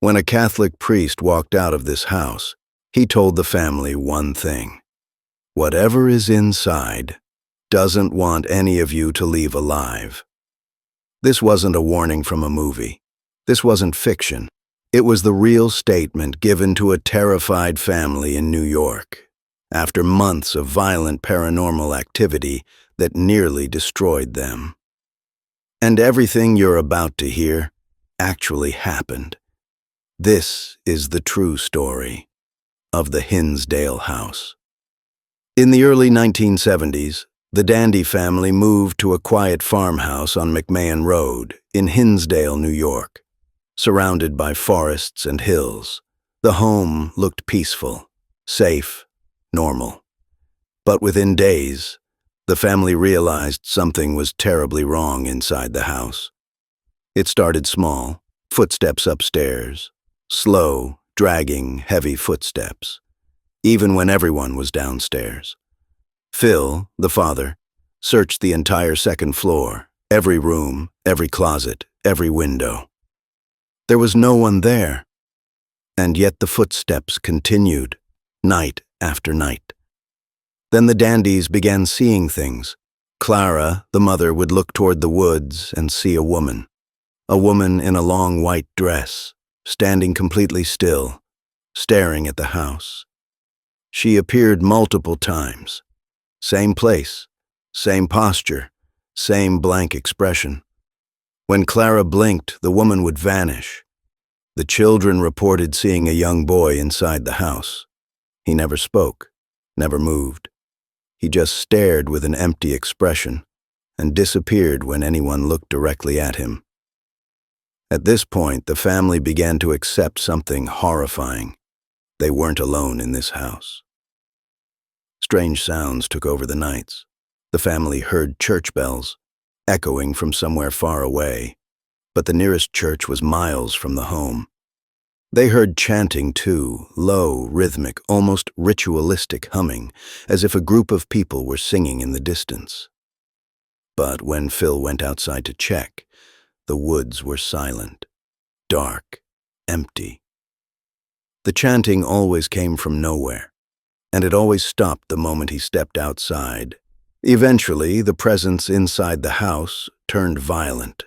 When a Catholic priest walked out of this house, he told the family one thing: whatever is inside doesn't want any of you to leave alive. This wasn't a warning from a movie. This wasn't fiction. It was the real statement given to a terrified family in New York after months of violent paranormal activity that nearly destroyed them. And everything you're about to hear actually happened. This is the true story of the Hinsdale House. In the early 1970s, the Dandy family moved to a quiet farmhouse on McMahon Road in Hinsdale, New York. Surrounded by forests and hills, the home looked peaceful, safe, normal. But within days, the family realized something was terribly wrong inside the house. It started small, footsteps upstairs, slow, dragging, heavy footsteps, even when everyone was downstairs. Phil, the father, searched the entire second floor, every room, every closet, every window. There was no one there, and yet the footsteps continued, night after night. Then the Dandys began seeing things. Clara, the mother, would look toward the woods and see a woman in a long white dress, standing completely still, staring at the house. She appeared multiple times. Same place, same posture, same blank expression. When Clara blinked, the woman would vanish. The children reported seeing a young boy inside the house. He never spoke, never moved. He just stared with an empty expression and disappeared when anyone looked directly at him. At this point, the family began to accept something horrifying. They weren't alone in this house. Strange sounds took over the nights. The family heard church bells, echoing from somewhere far away, but the nearest church was miles from the home. They heard chanting too, low, rhythmic, almost ritualistic humming, as if a group of people were singing in the distance. But when Phil went outside to check, the woods were silent, dark, empty. The chanting always came from nowhere, and it always stopped the moment he stepped outside. Eventually, the presence inside the house turned violent.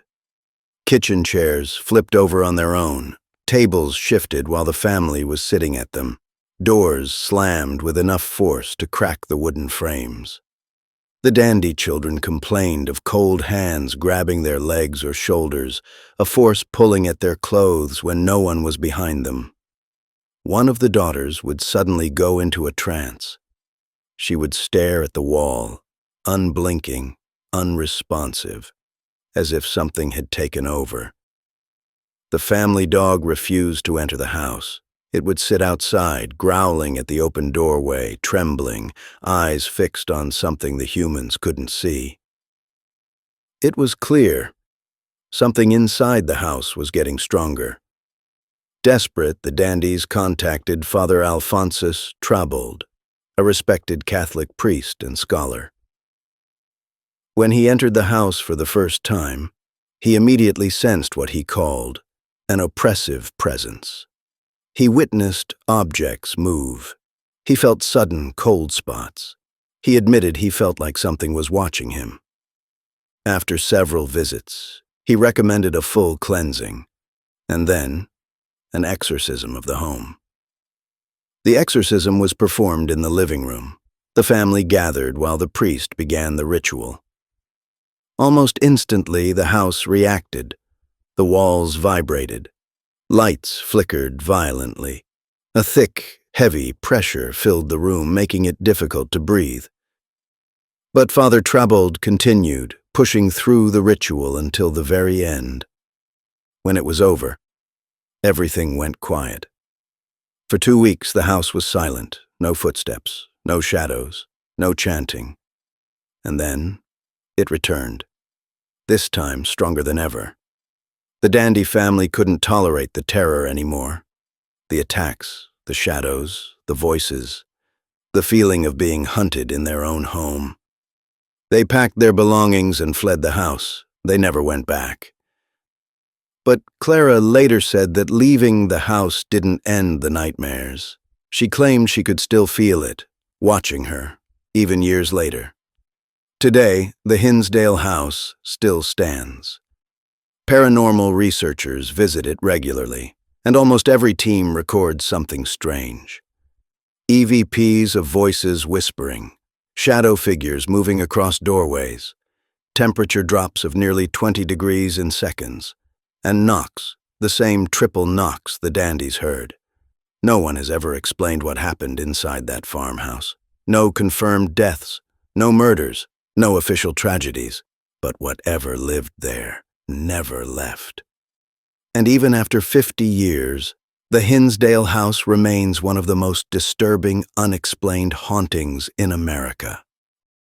Kitchen chairs flipped over on their own, tables shifted while the family was sitting at them, doors slammed with enough force to crack the wooden frames. The Dandy children complained of cold hands grabbing their legs or shoulders, a force pulling at their clothes when no one was behind them. One of the daughters would suddenly go into a trance. She would stare at the wall, unblinking, unresponsive, as if something had taken over. The family dog refused to enter the house. It would sit outside, growling at the open doorway, trembling, eyes fixed on something the humans couldn't see. It was clear. Something inside the house was getting stronger. Desperate, the Dandys contacted Father Alphonsus Trabold, a respected Catholic priest and scholar. When he entered the house for the first time, he immediately sensed what he called an oppressive presence. He witnessed objects move. He felt sudden cold spots. He admitted he felt like something was watching him. After several visits, he recommended a full cleansing, and then an exorcism of the home. The exorcism was performed in the living room. The family gathered while the priest began the ritual. Almost instantly, the house reacted. The walls vibrated. Lights flickered violently. A thick, heavy pressure filled the room, making it difficult to breathe. But Father Trabold continued, pushing through the ritual until the very end. When it was over, everything went quiet. For 2 weeks, the house was silent. No footsteps, no shadows, no chanting. And then it returned, this time stronger than ever. The Dandy family couldn't tolerate the terror anymore. The attacks, the shadows, the voices, the feeling of being hunted in their own home. They packed their belongings and fled the house. They never went back. But Clara later said that leaving the house didn't end the nightmares. She claimed she could still feel it, watching her, even years later. Today, the Hinsdale house still stands. Paranormal researchers visit it regularly, and almost every team records something strange. EVPs of voices whispering, shadow figures moving across doorways, temperature drops of nearly 20 degrees in seconds, and knocks, the same triple knocks the dandies heard. No one has ever explained what happened inside that farmhouse. No confirmed deaths, no murders, no official tragedies, but whatever lived there never left. And even after 50 years, the Hinsdale house remains one of the most disturbing, unexplained hauntings in America.